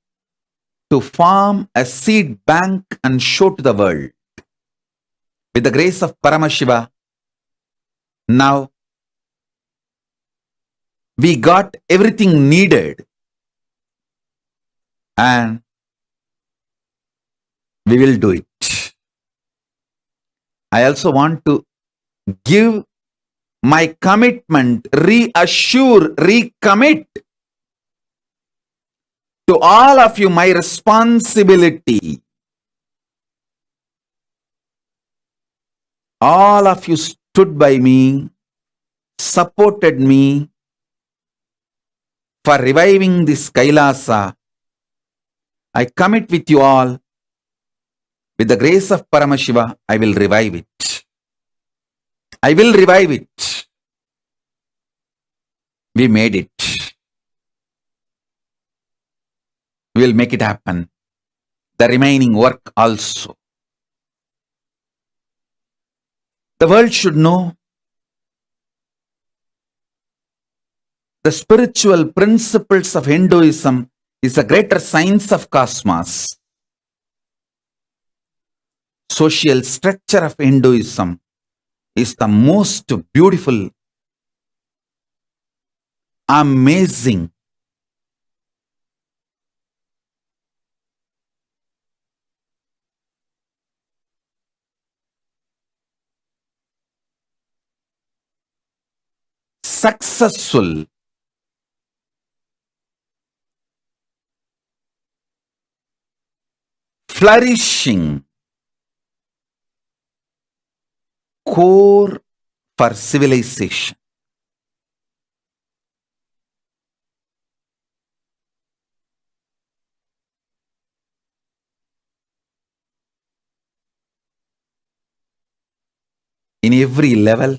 to form a seed bank and show to the world. With the grace of Paramashiva, now we got everything needed and we will do it. I also want to give my commitment, reassure, recommit to all of you my responsibility. All of you stood by me, supported me for reviving this Kailāsa. I commit with you all, with the grace of Paramashiva, I will revive it. I will revive it. We made it. we will make it happen. The remaining work also. The world should know the spiritual principles of Hinduism is a greater science of cosmos. Social structure of Hinduism is the most beautiful, amazing, successful, flourishing core for civilization. In every level,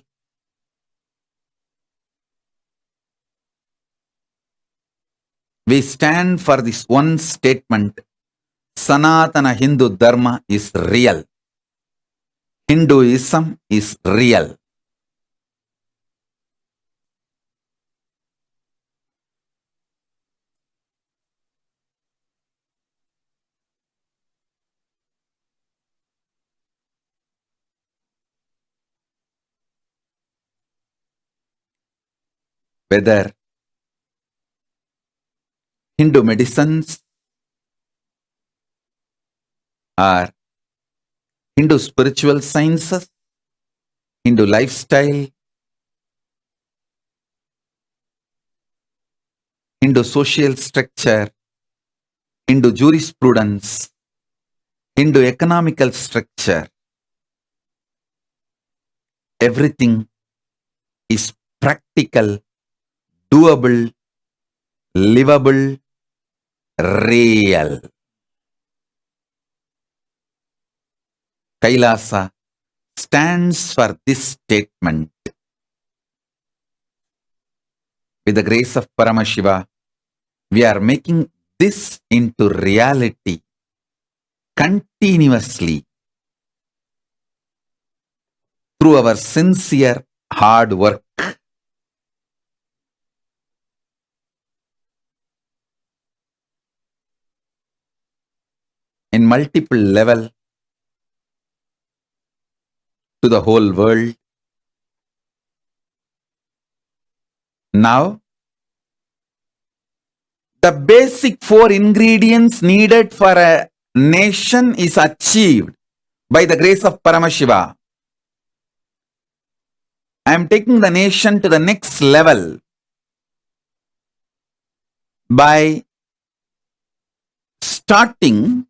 we stand for this one statement: Sanatana Hindu Dharma is real. Hinduism is real. Whether Hindu medicines or Hindu spiritual sciences, Hindu lifestyle, Hindu social structure, Hindu jurisprudence, Hindu economical structure, everything is practical, doable, livable, real. Kailāsa stands for this statement. With the grace of Paramashiva, we are making this into reality continuously through our sincere hard work. In multiple level to the whole world. Now, the basic 4 ingredients needed for a nation is achieved by the grace of Paramashiva. I am taking the nation to the next level by starting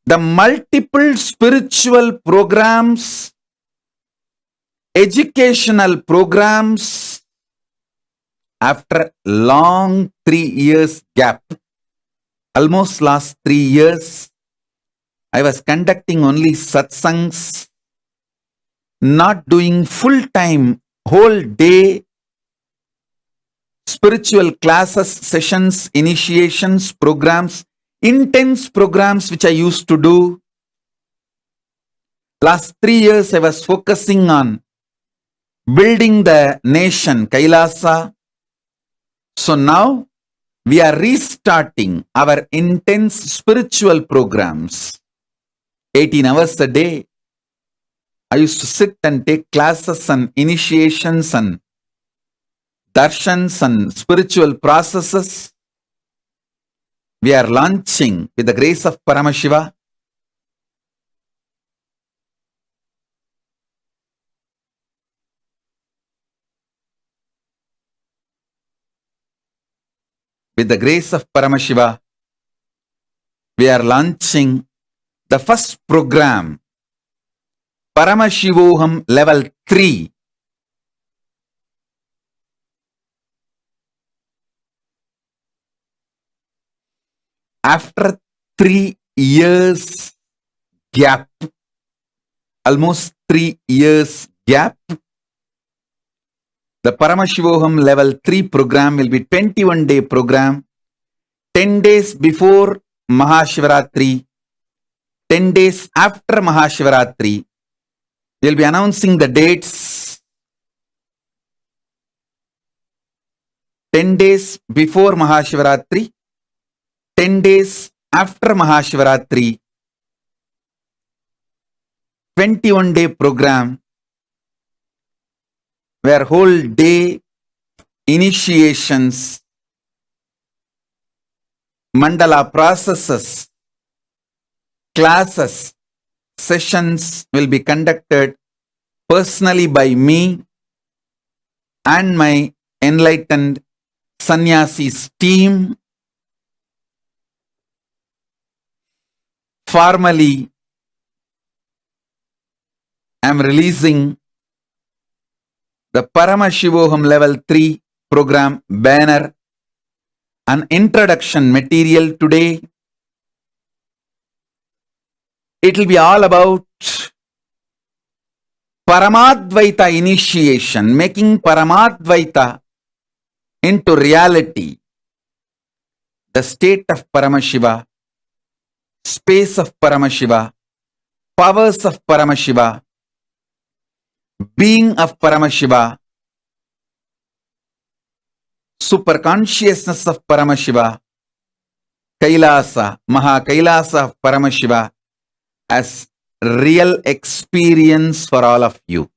the multiple spiritual programs, educational programs after long 3 years gap. Almost last 3 years, I was conducting only satsangs, not doing full-time, whole day spiritual classes, sessions, initiations, programs, intense programs which I used to do. Last 3 years I was focusing on building the nation, Kailāsa. So now we are restarting our intense spiritual programs. 18 hours a day. I used to sit and take classes and initiations and darshans and spiritual processes. We are launching with the grace of Paramashiva. With the grace of Paramashiva, we are launching the first program, Paramashivoham level 3. After 3 years gap, almost 3 years gap, the Paramashivoham level 3 program will be 21-day program. 10 days before Mahashivaratri, 10 days after Mahashivaratri, we'll be announcing the dates. 10 days before Mahashivaratri, 10 days after Mahashivaratri, 21-day program where whole day initiations, mandala processes, classes, sessions will be conducted personally by me and my enlightened sannyasis team. Formally, I am releasing the Paramashivoham level 3 program banner, an introduction material today. It will be all about Paramadvaita initiation, making Paramadvaita into reality. The state of Paramashiva, space of Paramashiva, powers of Paramashiva, being of Paramashiva, super consciousness of Paramashiva, Kailāsa, Kailāsa of Paramashiva as real experience for all of you.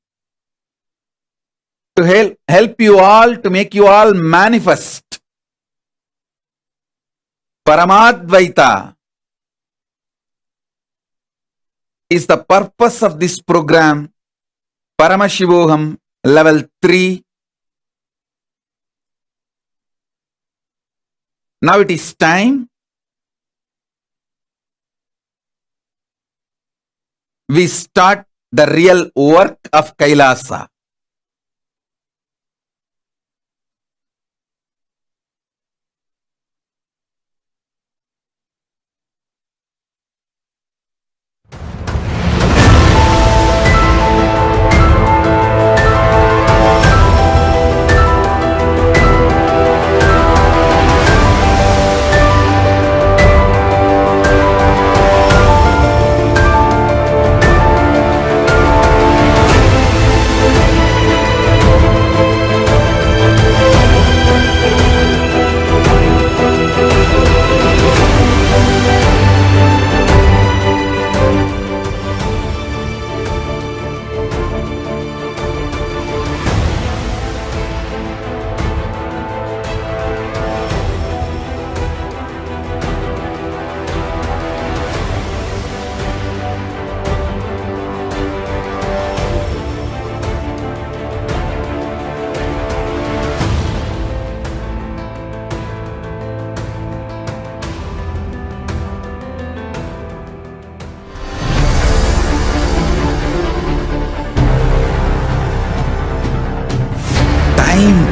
To help you all, to make you all manifest Paramadvaita is the purpose of this program, Paramashivoham level 3. Now it is time we start the real work of Kailāsa.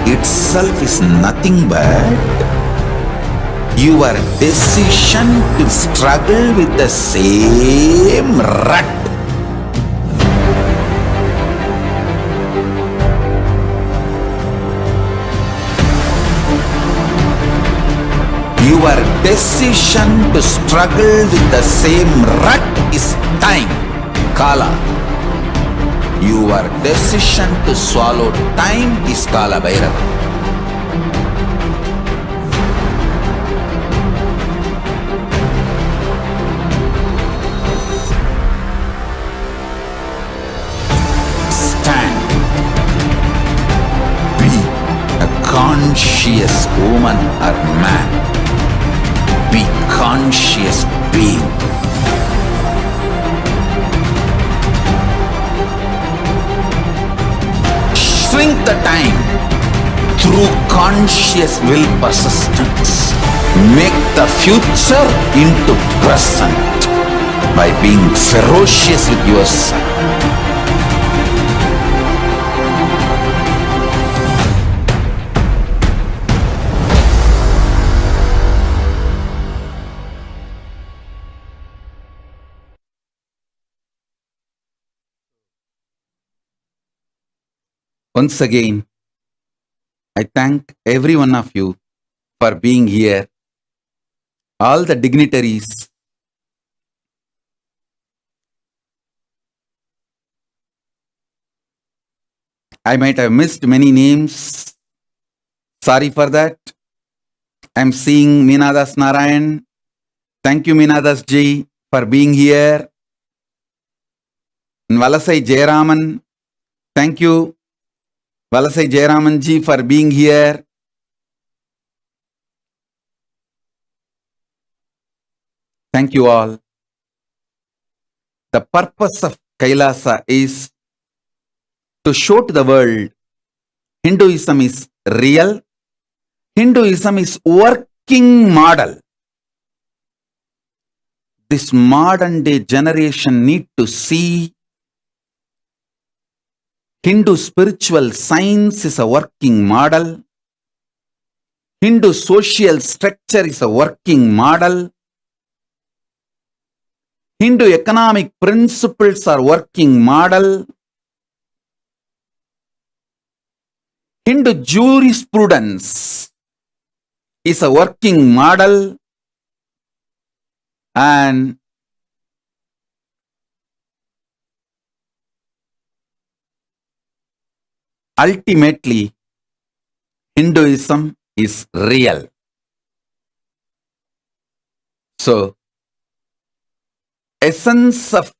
Itself is nothing but your decision to struggle with the same rut. Your decision to struggle with the same rut is time, Kala. Your decision to swallow time is Kala Bhairava. Stand. Be a conscious woman or man. Be conscious being. Shrink the time through conscious will persistence. Make the future into present by being ferocious with yourself. Once again, I thank every one of you for being here all the dignitaries. I might have missed many names. Sorry for that. I'm seeing Meenadas Narayan. Thank you, Meenadas ji, for being here. And Valasai Jayaraman. Thank you, Valasai Jayaraman ji, for being here. Thank you all. The purpose of Kailāsa is to show to the world Hinduism is real. Hinduism is working model. This modern day generation need to see Hindu spiritual science is a working model. Hindu social structure is a working model. Hindu economic principles are working model. Hindu jurisprudence is a working model. And ultimately, Hinduism is real. So, essence of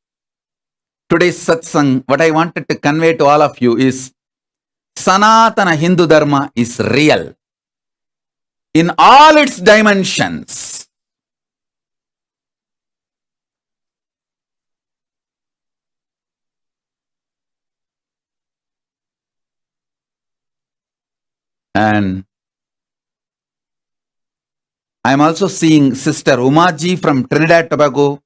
today's satsang, what I wanted to convey to all of you is Sanatana Hindu Dharma is real in all its dimensions. And I'm also seeing Sister Umaji from Trinidad Tobago,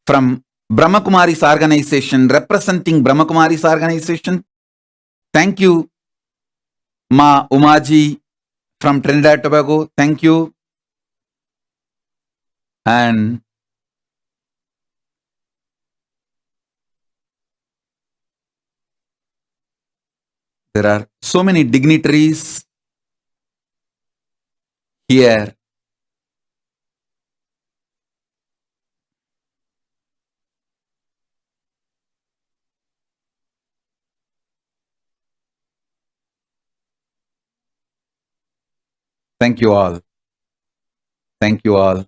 from Brahmakumari's organization, representing Brahmakumari's organization. Thank you, Ma Umaji from Trinidad Tobago. Thank you. And there are so many dignitaries here. Thank you all. Thank you all.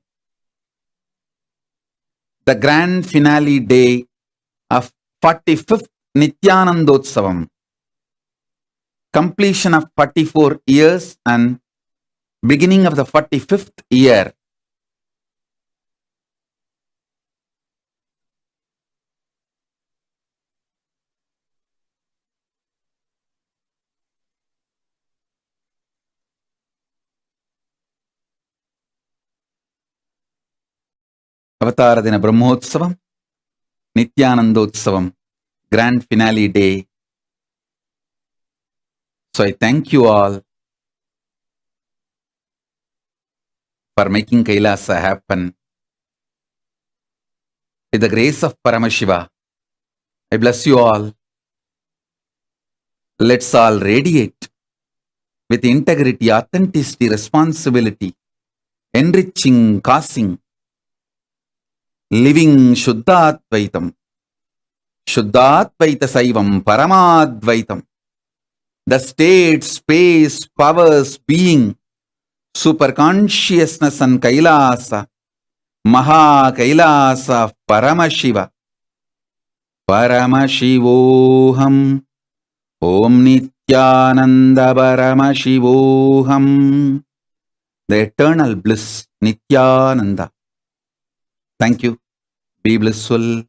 The grand finale day of 45th Nityānandotsavam. Completion of 44 years and beginning of the 45th year. Avatāra Dina Brahmotsavam, Nithyanandotsavam, grand finale day. So I thank you all for making Kailāsa happen. With the grace of Paramashiva, I bless you all. Let's all radiate with integrity, authenticity, responsibility, enriching, causing, living Shuddhadvaitam, Shuddhadvaita Saivam, Paramadvaitam, the state, space, powers, being, super consciousness and Kailāsa, Maha Kailāsa, Paramashiva, Paramashivoham, Om Nithyananda Paramashivoham, the eternal bliss, Nithyananda. Thank you. Be blissful.